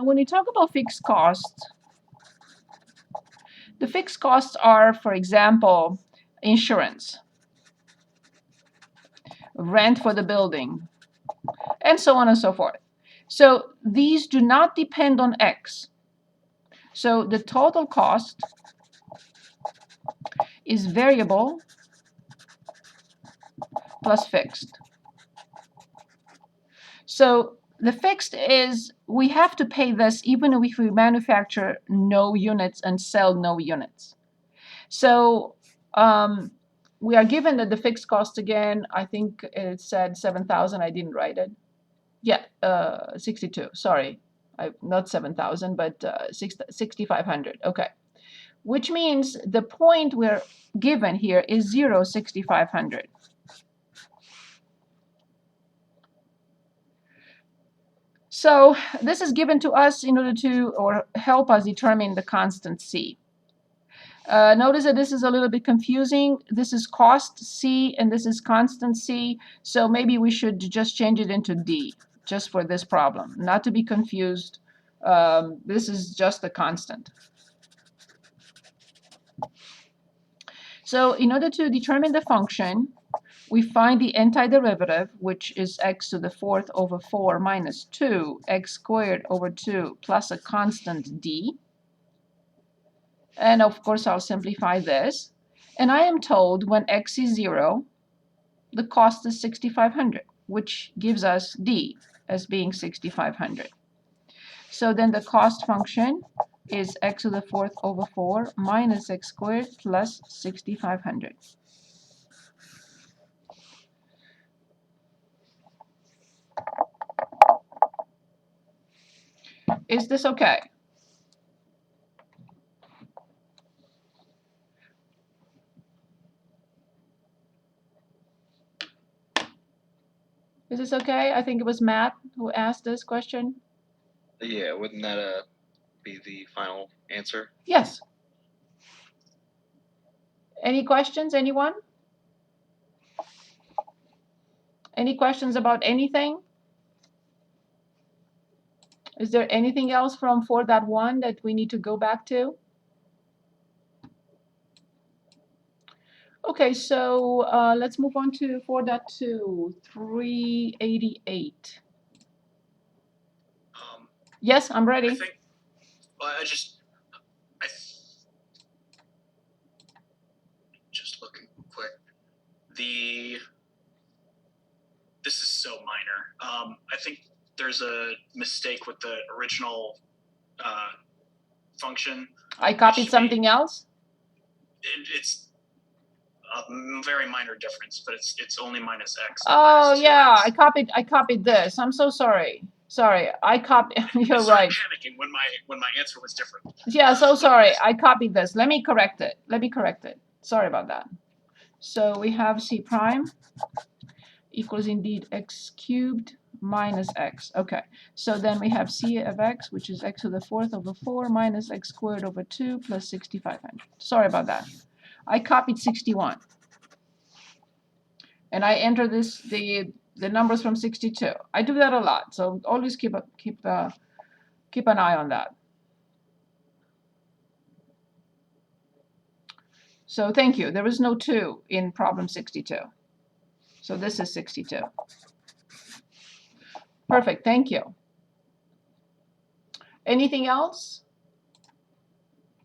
When you talk about fixed costs, the fixed costs are, for example, insurance, rent for the building, and so on and so forth. So these do not depend on X. So the total cost is variable plus fixed. So the fixed is we have to pay this even if we manufacture no units and sell no units. So we are given that the fixed cost again, I think it said 7,000. I didn't write it. Yeah, 62. Sorry, not 7,000, but 6,500. Okay, which means the point we're given here is 0, 6,500. So this is given to us in order to or help us determine the constant C. Notice that this is a little bit confusing. This is cost C and this is constant C. So maybe we should just change it into D just for this problem. Not to be confused. This is just a constant. So in order to determine the function, we find the antiderivative, which is x to the fourth over 4 minus 2, x squared over 2 plus a constant d. And of course, I'll simplify this. And I am told when x is 0, the cost is 6,500, which gives us d as being 6,500. So then the cost function is x to the fourth over 4 minus x squared plus 6,500. Is this okay? Is this okay? I think it was Matt who asked this question. Yeah, wouldn't that be the final answer? Yes. Any questions, anyone? Any questions about anything? Is there anything else from 4.1 that we need to go back to? Okay, so let's move on to 4.2, 388. Yes, I'm ready. I think, well, just looking quick. This is so minor. I think there's a mistake with the original function. I copied something else? It's a very minor difference, but it's only minus x. Oh yeah, I copied this. I'm so sorry. Sorry, I copied. You're right. Panicking when my answer was different. Yeah, so sorry. I copied this. Let me correct it. Sorry about that. So we have c prime equals indeed x cubed minus x. Okay, so then we have c of x, which is x to the fourth over 4 minus x squared over 2 plus 6,500. Sorry about that. I copied 61. And I enter the numbers from 62. I do that a lot, so always keep an eye on that. So thank you. There is no 2 in problem 62. So this is 62. Perfect. Thank you. Anything else?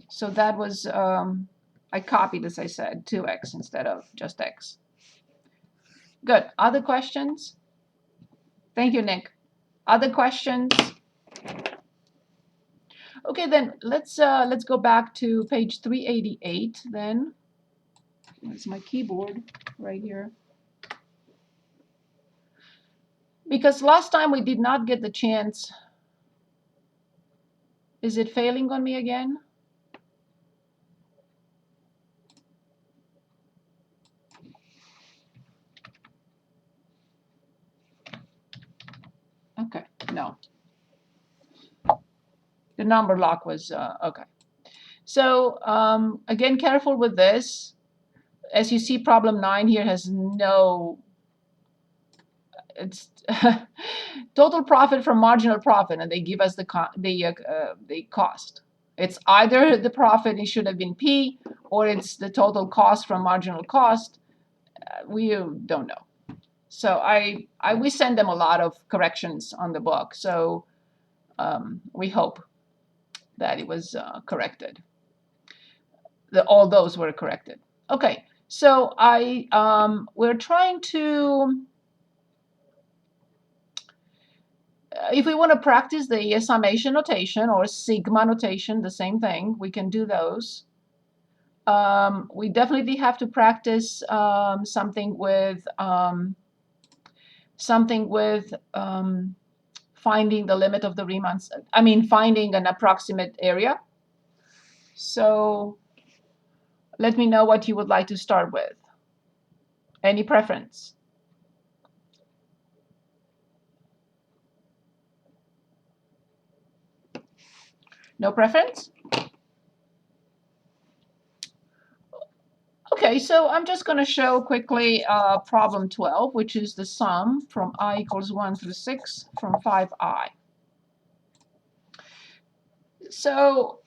So that was, I copied, as I said, 2x instead of just x. Good. Other questions? Thank you, Nick. Other questions? Okay, then let's go back to page 388 then. Where's my keyboard? Right here. Because last time we did not get the chance. Is it failing on me again? Okay, no. The number lock was, okay. So again, careful with this. As you see, problem 9 here has no, it's total profit from marginal profit, and they give us the cost. It's either the profit, it should have been P, or it's the total cost from marginal cost. We don't know. So we send them a lot of corrections on the book. So we hope that it was corrected. All those were corrected. Okay, so we're trying to, if we want to practice the summation notation or sigma notation, the same thing, we can do those. We definitely have to practice something with finding the limit of the Riemann, finding an approximate area. So let me know what you would like to start with. Any preference? No preference? Okay, so I'm just going to show quickly problem 12, which is the sum from I equals 1 through 6 from 5I. So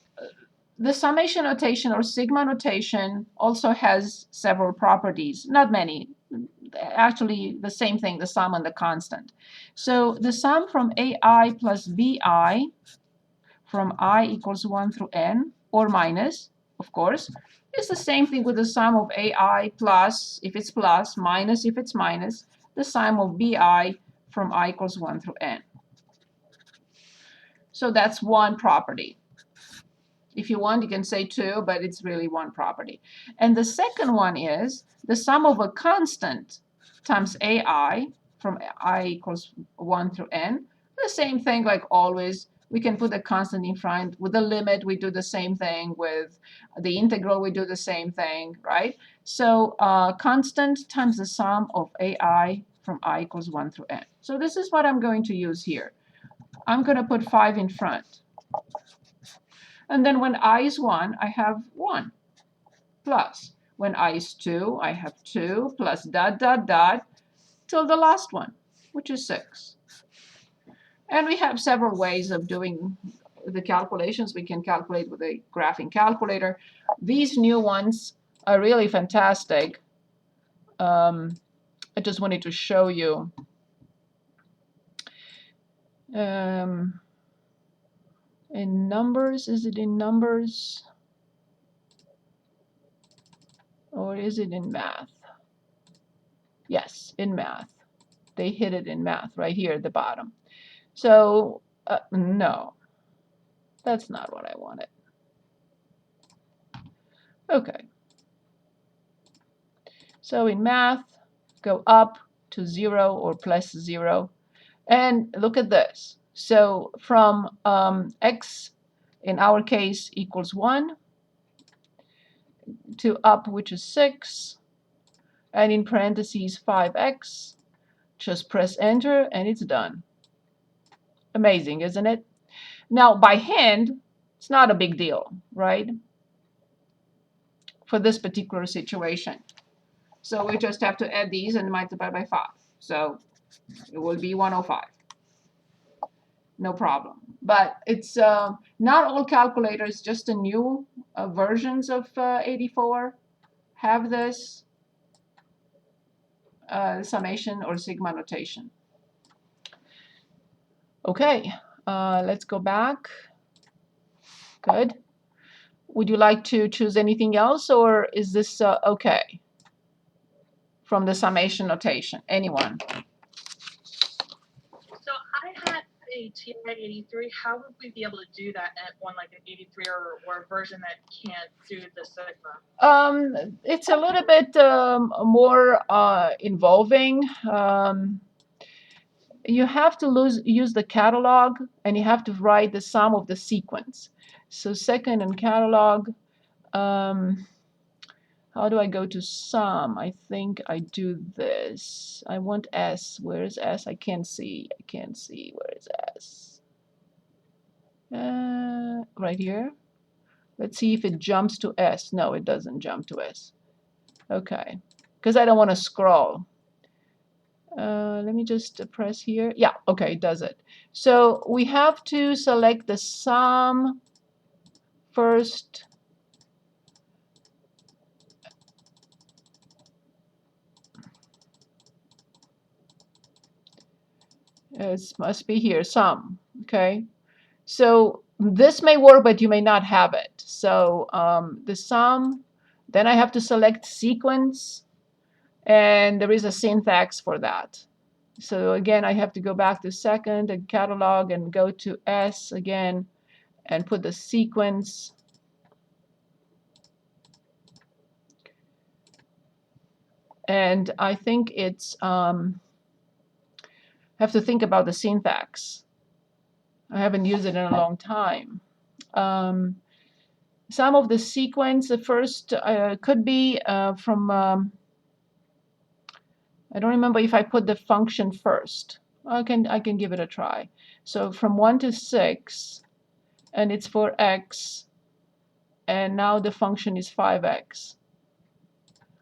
the summation notation or sigma notation also has several properties, not many, actually the same thing, the sum and the constant. So the sum from AI plus BI from I equals 1 through n, or minus, of course, is the same thing with the sum of AI plus, if it's plus, minus if it's minus, the sum of BI from I equals 1 through n. So that's one property. If you want, you can say two, but it's really one property. And the second one is the sum of a constant times AI from I equals 1 through n. The same thing like always. We can put a constant in front. With the limit, we do the same thing. With the integral, we do the same thing, right? So constant times the sum of AI from I equals 1 through n. So this is what I'm going to use here. I'm going to put 5 in front. And then when I is 1, I have 1 plus. When I is 2, I have 2 plus dot, dot, dot, till the last one, which is 6. And we have several ways of doing the calculations. We can calculate with a graphing calculator. These new ones are really fantastic. I just wanted to show you. In numbers, is it in numbers? Or is it in math? Yes, in math. They hit it in math right here at the bottom. So, no, that's not what I wanted. Okay. So in math, go up to 0 or plus 0. And look at this. So from x, in our case, equals 1, to up, which is 6, and in parentheses 5x, just press enter and it's done. Amazing, isn't it? Now, by hand, it's not a big deal, right? For this particular situation. So we just have to add these and multiply by 5. So it will be 105. No problem. But it's not all calculators, just the new versions of 84 have this summation or sigma notation. Okay, let's go back. Good. Would you like to choose anything else, or is this okay from the summation notation? Anyone? So I had a TI 83. How would we be able to do that at one like an 83 or a version that can't do the sigma? It's a little bit more involving. You have to use the catalog, and you have to write the sum of the sequence. So second in catalog, how do I go to sum? I think I do this. I want S. Where is S? I can't see. I can't see. Where is S? Right here. Let's see if it jumps to S. No, it doesn't jump to S. Okay, because I don't want to scroll. Let me just press here. Yeah, okay, it does it. So we have to select the sum first. It must be here, sum, okay? So this may work, but you may not have it. So the sum, then I have to select sequence, and there is a syntax for that. So again, I have to go back to second and catalog and go to S again and put the sequence. And I think it's, have to think about the syntax. I haven't used it in a long time. Some of the sequence, the first could be from, I don't remember if I put the function first. I can give it a try. So from 1 to 6, and it's for x, and now the function is 5x.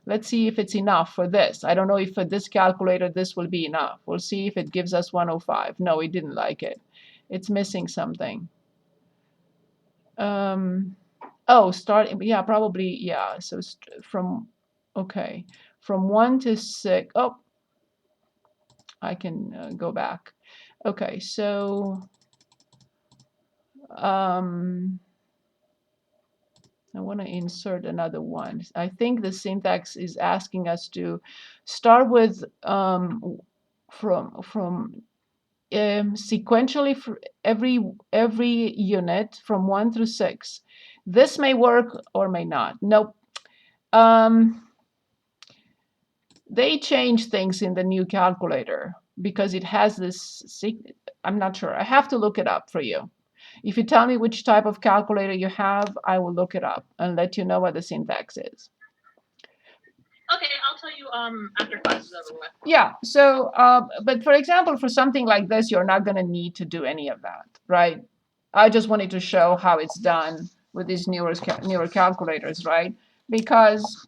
Let's see if it's enough for this. I don't know if for this calculator this will be enough. We'll see if it gives us 105. No, it didn't like it. It's missing something. Oh, yeah, probably, yeah. So from, okay, from 1 to 6. Oh, I can go back. Okay, so I want to insert another one. I think the syntax is asking us to start with from sequentially for every unit from 1 through 6. This may work or may not. Nope. They change things in the new calculator because it has this. I'm not sure. I have to look it up for you. If you tell me which type of calculator you have, I will look it up and let you know what the syntax is. Okay, I'll tell you after class is over with. Yeah, so, but for example, for something like this, you're not going to need to do any of that, right? I just wanted to show how it's done with these newer calculators, right? Because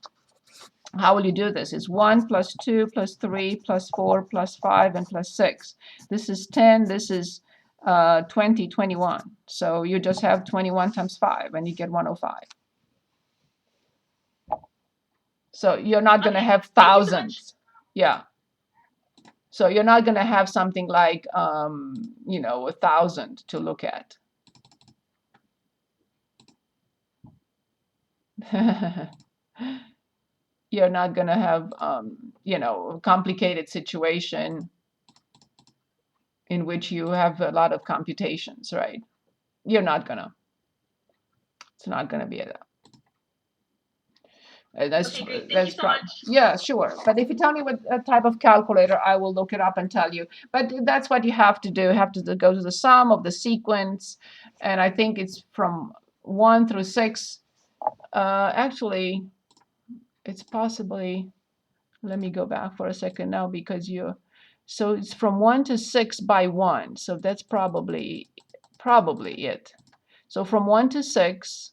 how will you do this? It's 1 plus 2 plus 3 plus 4 plus 5 and plus 6. This is 10. This is 20, 21. So you just have 21 times 5 and you get 105. So you're not going to have thousands. Yeah. So you're not going to have something like, 1,000 to look at. You're not going to have, a complicated situation in which you have a lot of computations, right? You're not going to. It's not going to be that. That's Okay, great. Thank that's you so probably, much. yeah, sure. But if you tell me what type of calculator, I will look it up and tell you. But that's what you have to do. You have to go to the sum of the sequence, and I think it's from 1 through 6. Actually, it's possibly. Let me go back for a second now because so it's from 1 to 6 by 1. So that's probably it. So from 1 to 6,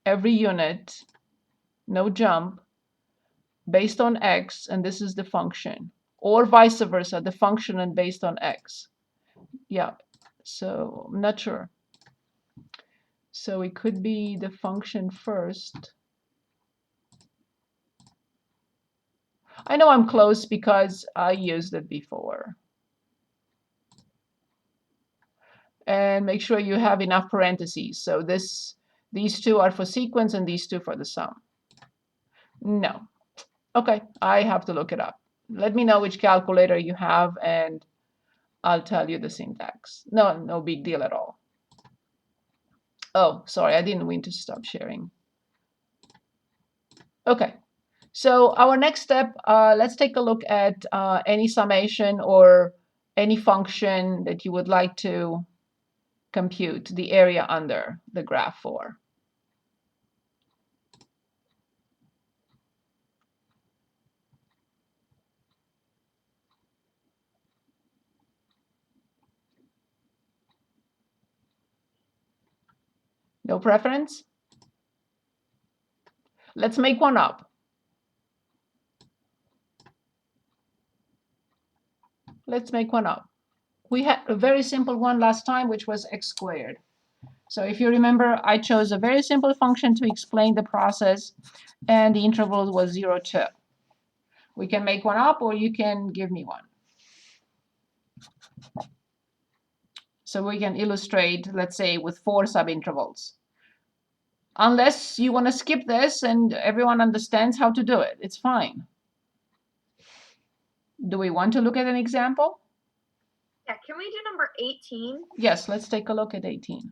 every unit, no jump, based on x, and this is the function, or vice versa, the function and based on x. Yeah, so I'm not sure. So it could be the function first. I know I'm close because I used it before. And make sure you have enough parentheses. So these two are for sequence and these two for the sum. No. Okay, I have to look it up. Let me know which calculator you have and I'll tell you the syntax. No big deal at all. Oh, sorry, I didn't mean to stop sharing. Okay, so our next step, let's take a look at any summation or any function that you would like to compute the area under the graph for. No preference? Let's make one up. Let's make one up. We had a very simple one last time, which was x squared. So if you remember, I chose a very simple function to explain the process, and the interval was 0, 2. We can make one up, or you can give me one. So we can illustrate, let's say, with 4 subintervals. Unless you want to skip this and everyone understands how to do it, it's fine. Do we want to look at an example? Yeah, can we do number 18? Yes, let's take a look at 18.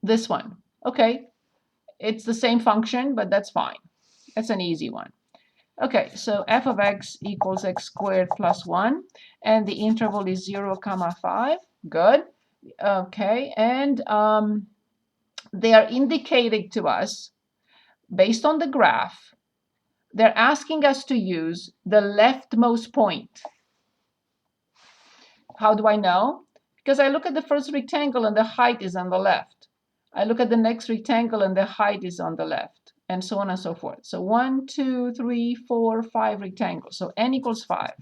This one. Okay, it's the same function, but that's fine. That's an easy one. Okay, so f of x equals x squared plus 1, and the interval is 0, 5. Good. Okay, and they are indicating to us, based on the graph, they're asking us to use the leftmost point. How do I know? Because I look at the first rectangle and the height is on the left. I look at the next rectangle and the height is on the left, and so on and so forth. So 1, 2, 3, 4, 5 rectangles. So n equals 5.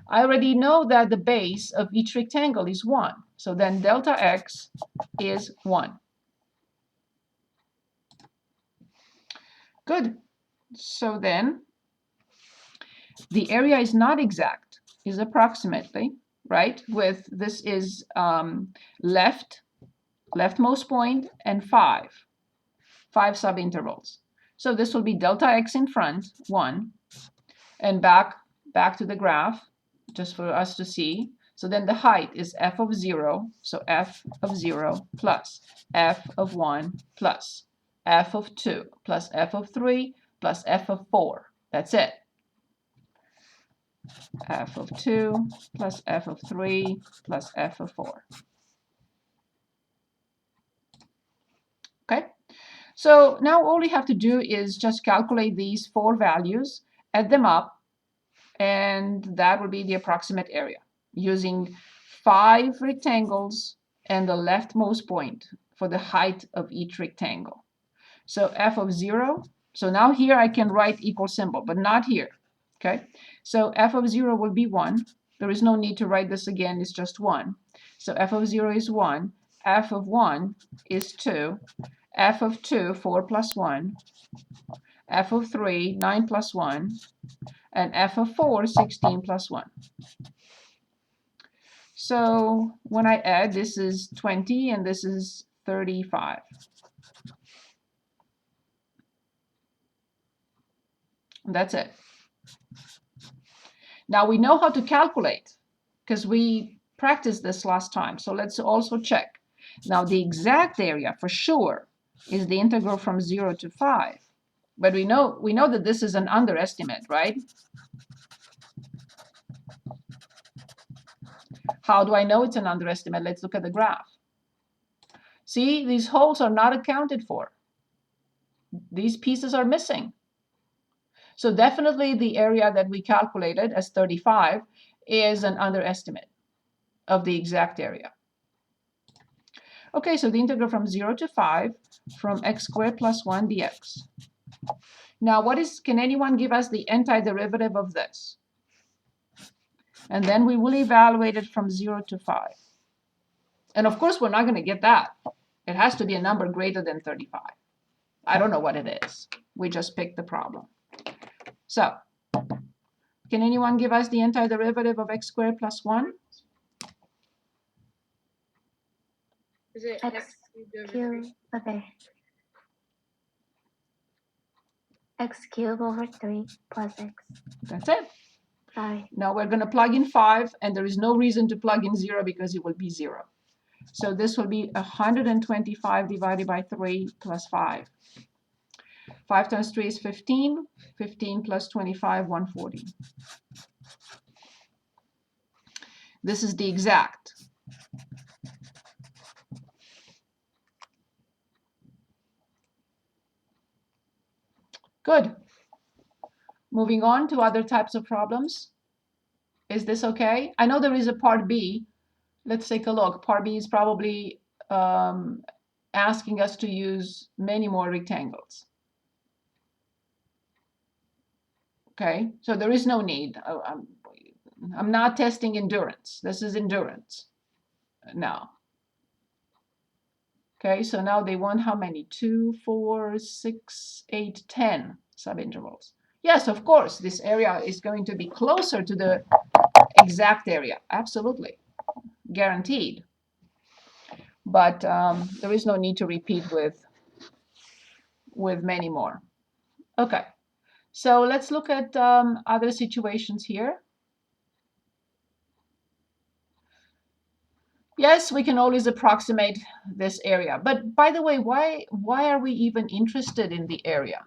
I already know that the base of each rectangle is 1. So then delta x is 1. Good. So then the area is not exact, is approximately, right? With this is leftmost point, and 5 subintervals. So this will be delta x in front, 1, and back to the graph, just for us to see. So then the height is f of 0, so f of 0 plus f of 1 plus f of 2 plus f of 3 plus f of 4. That's it. F of 2 plus f of 3 plus f of 4. Okay, so now all we have to do is just calculate these 4 values, add them up, and that will be the approximate area using 5 rectangles and the leftmost point for the height of each rectangle. So f of 0, so now here I can write equal symbol, but not here. Okay, so f of 0 will be 1. There is no need to write this again, it's just 1. So f of 0 is 1, f of 1 is 2, f of 2, 4 plus 1, f of 3, 9 plus 1, and f of 4, 16 plus 1. So when I add, this is 20 and this is 35. That's it. Now we know how to calculate because we practiced this last time. So let's also check. Now the exact area for sure is the integral from 0 to 5. But we know that this is an underestimate, right? How do I know it's an underestimate? Let's look at the graph. See, these holes are not accounted for. These pieces are missing. So definitely the area that we calculated as 35 is an underestimate of the exact area. Okay, so the integral from 0 to 5 from x squared plus 1 dx. Now can anyone give us the antiderivative of this? And then we will evaluate it from 0 to 5. And of course, we're not going to get that. It has to be a number greater than 35. I don't know what it is. We just picked the problem. So, can anyone give us the antiderivative of x squared plus 1? Is it X cubed, okay. X cubed over 3 plus x. That's it. 5. Now we're going to plug in 5, and there is no reason to plug in 0 because it will be 0. So this will be 125 divided by 3 plus 5. 5 times 3 is 15. 15 plus 25, 140. This is the exact. Good. Moving on to other types of problems. Is this okay? I know there is a part B. Let's take a look. Part B is probably asking us to use many more rectangles. Okay, so there is no need. I'm not testing endurance. This is endurance now. Okay, so now they want how many? 2, 4, 6, 8, 10 subintervals. Yes, of course, this area is going to be closer to the exact area. Absolutely, guaranteed. But there is no need to repeat with many more. Okay, so let's look at other situations here. Yes, we can always approximate this area. But by the way, why are we even interested in the area?